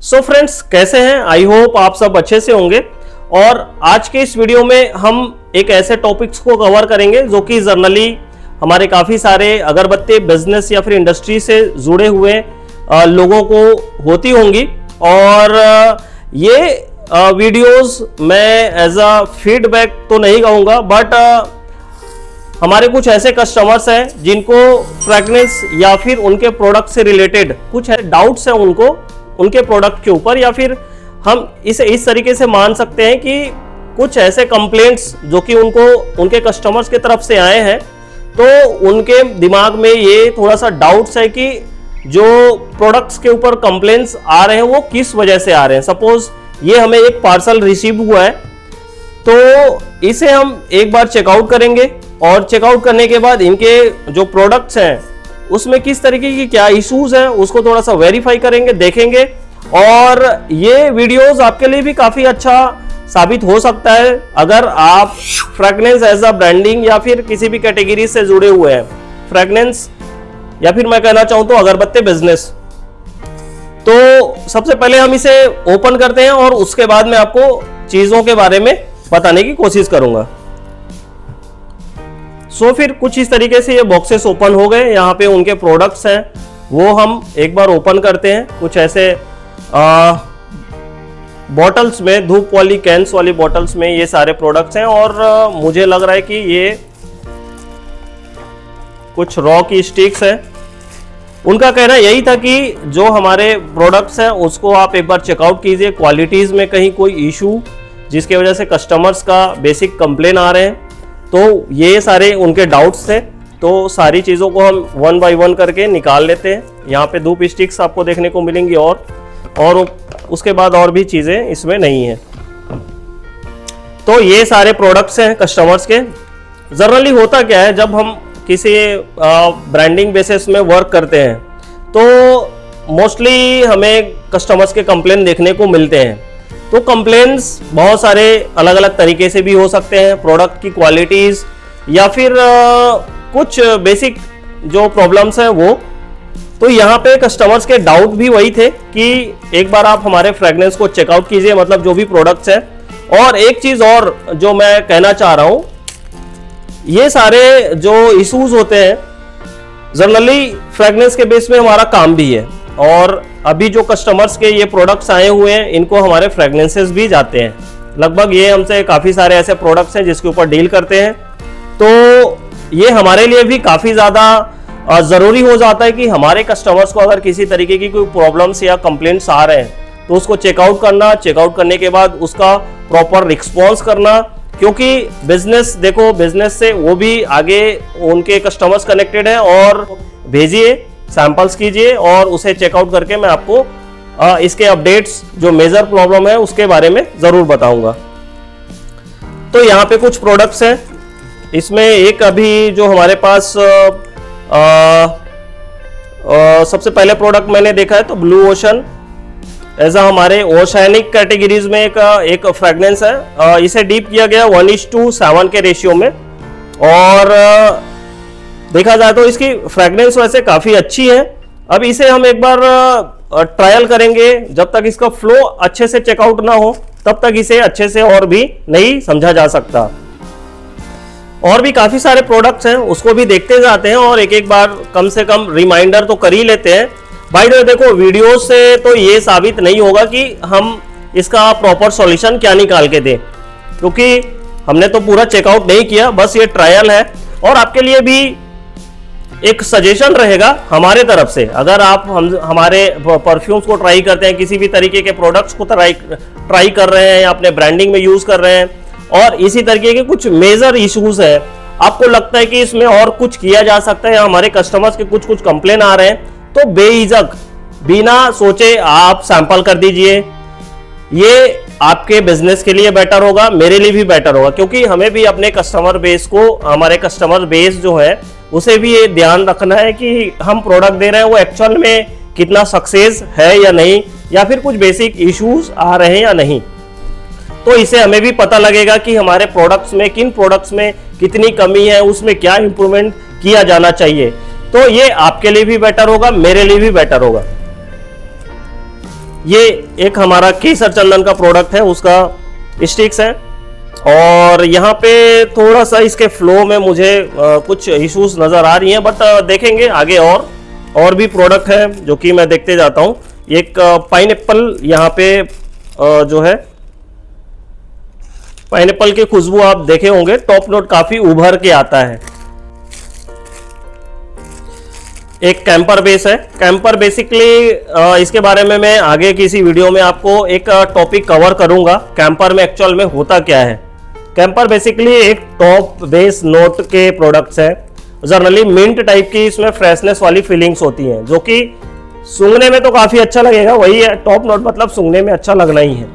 So friends, कैसे हैं? I hope आप सब अच्छे से होंगे। और आज के इस वीडियो में हम एक ऐसे टॉपिक्स को कवर करेंगे जो कि जनरली हमारे काफ़ी सारे अगरबत्ती बिजनेस या फिर इंडस्ट्री से जुड़े हुए लोगों को होती होंगी। और ये वीडियोस मैं एज अ फीडबैक तो नहीं कहूँगा, बट हमारे कुछ ऐसे कस्टमर्स हैं जिनको फ्रेगनेंस या फिर उनके प्रोडक्ट से रिलेटेड कुछ डाउट्स हैं उनको उनके प्रोडक्ट के ऊपर, या फिर हम इसे इस तरीके से मान सकते हैं कि कुछ ऐसे कंप्लेंट्स जो कि उनको उनके कस्टमर्स की तरफ से आए हैं, तो उनके दिमाग में ये थोड़ा सा डाउट्स है कि जो प्रोडक्ट्स के ऊपर कंप्लेंट्स आ रहे हैं वो किस वजह से आ रहे हैं। सपोज ये हमें एक पार्सल रिसीव हुआ है, तो इसे हम एक बार चेकआउट करेंगे और चेकआउट करने के बाद इनके जो प्रोडक्ट्स हैं उसमें किस तरीके की क्या इश्यूज हैं उसको थोड़ा सा वेरीफाई करेंगे, देखेंगे। और ये वीडियोस आपके लिए भी काफी अच्छा साबित हो सकता है अगर आप फ्रेगनेंस एज अ ब्रांडिंग या फिर किसी भी कैटेगरी से जुड़े हुए हैं, फ्रेगनेंस या फिर मैं कहना चाहूं तो अगरबत्ती बिजनेस। तो सबसे पहले हम इसे ओपन करते हैं और उसके बाद मैं आपको चीजों के बारे में बताने की कोशिश करूंगा। सो फिर कुछ इस तरीके से ये बॉक्सेस ओपन हो गए। यहाँ पे उनके प्रोडक्ट्स हैं वो हम एक बार ओपन करते हैं। कुछ ऐसे बॉटल्स में, धूप वाली कैंस वाली बॉटल्स में ये सारे प्रोडक्ट्स हैं। और मुझे लग रहा है कि ये कुछ रॉ की स्टिक्स है। उनका कहना यही था कि जो हमारे प्रोडक्ट्स हैं उसको आप एक बार चेकआउट कीजिए, क्वालिटीज़ में कहीं कोई इशू जिसके वजह से कस्टमर्स का बेसिक कंप्लेन आ रहे हैं। तो ये सारे उनके डाउट्स थे, तो सारी चीज़ों को हम वन बाय वन करके निकाल लेते हैं। यहाँ पे धूप स्टिक्स आपको देखने को मिलेंगी और उसके बाद और भी चीज़ें इसमें नहीं है। तो ये सारे प्रोडक्ट्स हैं कस्टमर्स के। जनरली होता क्या है, जब हम किसी ब्रांडिंग बेसिस में वर्क करते हैं तो मोस्टली हमें कस्टमर्स के कंप्लेन देखने को मिलते हैं। तो कंप्लेंट्स बहुत सारे अलग अलग तरीके से भी हो सकते हैं, प्रोडक्ट की क्वालिटीज़ या फिर कुछ बेसिक जो प्रॉब्लम्स हैं वो। तो यहाँ पे कस्टमर्स के डाउट भी वही थे कि एक बार आप हमारे फ्रेगनेंस को चेकआउट कीजिए, मतलब जो भी प्रोडक्ट्स हैं। और एक चीज़ और जो मैं कहना चाह रहा हूँ, ये सारे जो इश्यूज होते हैं जनरली फ्रेगनेंस के बेस में हमारा काम भी है। और अभी जो कस्टमर्स के ये प्रोडक्ट्स आए हुए हैं इनको हमारे फ्रेगनेंसेस भी जाते हैं। लगभग ये हमसे काफ़ी सारे ऐसे प्रोडक्ट्स हैं जिसके ऊपर डील करते हैं। तो ये हमारे लिए भी काफ़ी ज़्यादा ज़रूरी हो जाता है कि हमारे कस्टमर्स को अगर किसी तरीके की कोई प्रॉब्लम्स या कंप्लेंट्स आ रहे हैं तो उसको चेकआउट करना, चेकआउट करने के बाद उसका प्रॉपर रिस्पॉन्स करना। क्योंकि बिजनेस, देखो बिजनेस से वो भी आगे उनके कस्टमर्स कनेक्टेड हैं। और भेजिए, सैंपल्स कीजिए और उसे चेकआउट करके मैं आपको इसके अपडेट्स, जो मेजर प्रॉब्लम है उसके बारे में ज़रूर बताऊंगा। तो यहाँ पे कुछ प्रोडक्ट्स हैं। इसमें एक अभी जो हमारे पास सबसे पहले प्रोडक्ट मैंने देखा है तो ब्लू ओशन एज हमारे ओशैनिक कैटेगरीज में एक फ्रेगनेंस है। इसे डीप किया गया 1:7 के रेशियो में। और देखा जाए तो इसकी फ्रेगनेंस वैसे काफ़ी अच्छी है। अब इसे हम एक बार ट्रायल करेंगे। जब तक इसका फ्लो अच्छे से चेकआउट ना हो तब तक इसे अच्छे से और भी नहीं समझा जा सकता। और भी काफ़ी सारे प्रोडक्ट्स हैं उसको भी देखते जाते हैं और एक एक बार कम से कम रिमाइंडर तो कर ही लेते हैं। भाई देखो, वीडियो से तो ये साबित नहीं होगा कि हम इसका प्रॉपर सॉल्यूशन क्या निकाल के दें, क्योंकि हमने तो पूरा चेकआउट नहीं किया, बस ये ट्रायल है। और आपके लिए भी एक सजेशन रहेगा हमारे तरफ से, अगर आप हमारे परफ्यूम्स को ट्राई करते हैं, किसी भी तरीके के प्रोडक्ट्स को ट्राई कर रहे हैं या अपने ब्रांडिंग में यूज़ कर रहे हैं और इसी तरीके के कुछ मेजर इश्यूज है, आपको लगता है कि इसमें और कुछ किया जा सकता है या हमारे कस्टमर्स के कुछ कंप्लेन आ रहे हैं, तो बेहिचक बिना सोचे आप सैंपल कर दीजिए। ये आपके बिजनेस के लिए बेटर होगा, मेरे लिए भी बेटर होगा, क्योंकि हमें भी अपने कस्टमर बेस को, हमारे कस्टमर बेस जो है उसे भी ये ध्यान रखना है कि हम प्रोडक्ट दे रहे हैं वो एक्चुअल में कितना सक्सेस है या नहीं, या फिर कुछ बेसिक इश्यूज आ रहे हैं या नहीं। तो इसे हमें भी पता लगेगा कि हमारे प्रोडक्ट्स में, किन प्रोडक्ट्स में कितनी कमी है, उसमें क्या इंप्रूवमेंट किया जाना चाहिए। तो ये आपके लिए भी बेटर होगा, मेरे लिए भी बेटर होगा। ये एक हमारा केसर चंदन का प्रोडक्ट है, उसका स्टिक्स है। और यहाँ पे थोड़ा सा इसके फ्लो में मुझे कुछ इश्यूज नज़र आ रही हैं, बट देखेंगे आगे और भी प्रोडक्ट है जो कि मैं देखते जाता हूँ। एक पाइनएप्पल यहाँ पे जो है पाइनएप्पल की खुशबू आप देखे होंगे, टॉप नोट काफी उभर के आता है। एक कैंपर बेस है। कैंपर बेसिकली इसके बारे में मैं आगे किसी वीडियो में आपको एक टॉपिक कवर करूंगा, कैंपर में एक्चुअल में होता क्या है। कैंपर बेसिकली एक टॉप बेस नोट के प्रोडक्ट्स है। जनरली मिंट टाइप की इसमें फ्रेशनेस वाली फीलिंग्स होती हैं, जो कि सूंघने में तो काफी अच्छा लगेगा, वही है टॉप नोट, मतलब सूंघने में अच्छा लगना ही है।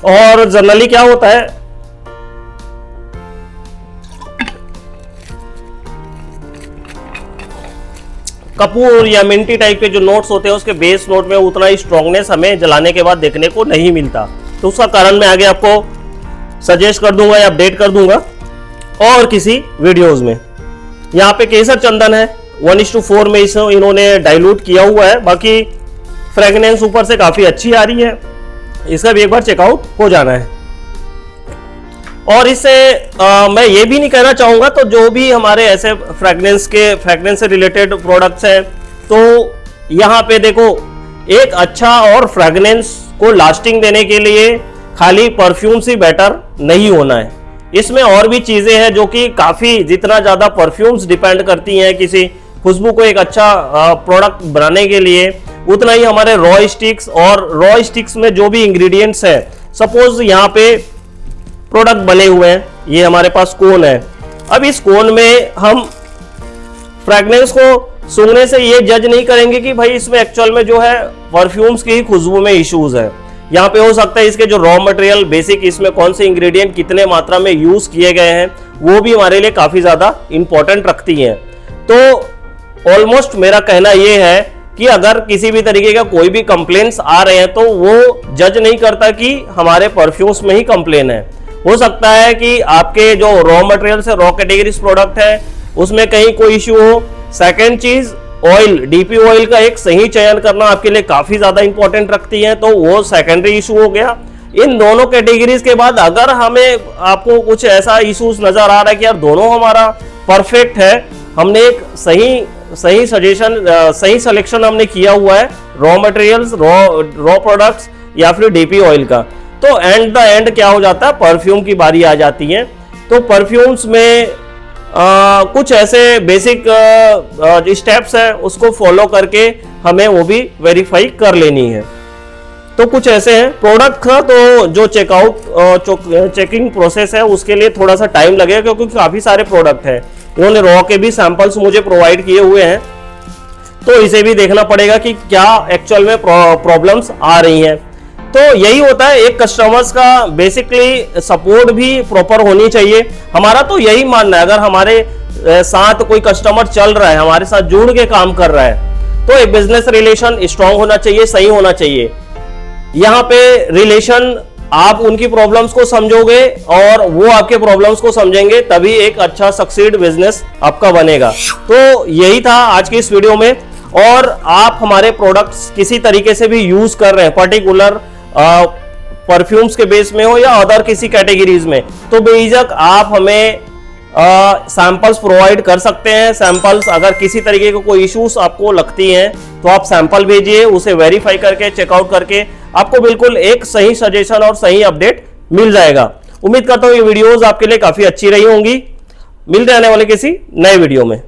और जनरली क्या होता है, कपूर या मिंटी टाइप के जो नोट्स होते हैं उसके बेस नोट में उतना ही स्ट्रॉन्गनेस हमें जलाने के बाद देखने को नहीं मिलता। तो उसका कारण मैं आगे आपको सजेस्ट कर दूंगा या अपडेट कर दूंगा और किसी वीडियोस में। यहाँ पे केसर चंदन है, 1:4 में इन्होंने डाइल्यूट किया हुआ है। बाकी फ्रेगनेंस ऊपर से काफी अच्छी आ रही है, इसका भी एक बार चेकआउट हो जाना है। और इससे मैं ये भी नहीं कहना चाहूंगा, तो जो भी हमारे ऐसे फ्रेगनेंस से रिलेटेड प्रोडक्ट्स हैं, तो यहाँ पे देखो एक अच्छा और फ्रेगनेंस को लास्टिंग देने के लिए खाली परफ्यूम से बेटर नहीं होना है। इसमें और भी चीजें हैं जो कि काफी, जितना ज्यादा परफ्यूम्स डिपेंड करती हैं किसी खुशबू को एक अच्छा प्रोडक्ट बनाने के लिए, उतना ही हमारे रॉ स्टिक्स, और रॉ स्टिक्स में जो भी इंग्रेडिएंट्स है, सपोज यहाँ पे प्रोडक्ट बने हुए हैं, ये हमारे पास कोन है। अब इस कोन में हम फ्रेगनेंस को सूंघने से ये जज नहीं करेंगे कि भाई इसमें एक्चुअल में जो है परफ्यूम्स की ही खुशबू में इश्यूज है। यहाँ पे हो सकता है इसके जो रॉ मटेरियल बेसिक, इसमें कौन से इंग्रेडिएंट कितने मात्रा में यूज किए गए हैं, वो भी हमारे लिए काफी ज्यादा इंपॉर्टेंट रखती हैं। तो ऑलमोस्ट मेरा कहना ये है कि अगर किसी भी तरीके का कोई भी कंप्लेंट्स आ रहे हैं, तो वो जज नहीं करता कि हमारे परफ्यूम्स में ही कंप्लेन है। हो सकता है कि आपके जो रॉ मटेरियल से रॉ कैटेगरीज प्रोडक्ट है उसमें कहीं कोई इश्यू हो। सेकेंड चीज, ऑयल, डीपी ऑयल का एक सही चयन करना आपके लिए काफी ज्यादा इंपॉर्टेंट रखती है, तो वो सेकेंडरी इशू हो गया। इन दोनों कैटेगरीज के बाद अगर हमें आपको कुछ ऐसा इश्यूज नजर आ रहा है कि यार दोनों हमारा परफेक्ट है, हमने एक सही सजेशन, सही सिलेक्शन हमने किया हुआ है रॉ मटेरियल्स, रॉ प्रोडक्ट्स या फिर डीपी ऑयल का, तो एंड द एंड क्या हो जाता है, परफ्यूम की बारी आ जाती है। तो परफ्यूम्स में कुछ ऐसे बेसिक स्टेप्स हैं, उसको फॉलो करके हमें वो भी वेरीफाई कर लेनी है। तो कुछ ऐसे हैं प्रोडक्ट का, तो जो चेकिंग प्रोसेस है उसके लिए थोड़ा सा टाइम लगेगा, क्योंकि काफी सारे प्रोडक्ट हैं। इन्होंने रॉ के भी सैंपल्स मुझे प्रोवाइड किए हुए हैं, तो इसे भी देखना पड़ेगा कि क्या एक्चुअल में प्रॉब्लम्स आ रही हैं। तो यही होता है, एक कस्टमर्स का बेसिकली सपोर्ट भी प्रॉपर होनी चाहिए। हमारा तो यही मानना है, अगर हमारे साथ कोई कस्टमर चल रहा है, हमारे साथ जुड़ के काम कर रहा है, तो एक बिजनेस रिलेशन स्ट्रांग होना चाहिए, सही होना चाहिए। यहाँ पे रिलेशन, आप उनकी प्रॉब्लम्स को समझोगे और वो आपके प्रॉब्लम्स को समझेंगे, तभी एक अच्छा सक्सीड बिजनेस आपका बनेगा। तो यही था आज की इस वीडियो में। और आप हमारे प्रोडक्ट्स किसी तरीके से भी यूज कर रहे हैं, पर्टिकुलर परफ्यूम्स के बेस में हो या अदर किसी कैटेगरीज में, तो बेझिझक आप हमें सैंपल्स प्रोवाइड कर सकते हैं। सैंपल्स, अगर किसी तरीके के कोई इश्यूज आपको लगती हैं तो आप सैंपल भेजिए, उसे वेरीफाई करके चेकआउट करके आपको बिल्कुल एक सही सजेशन और सही अपडेट मिल जाएगा। उम्मीद करता हूँ ये वीडियोस आपके लिए काफी अच्छी रही होंगी। मिलते रहने वाले किसी नए वीडियो में।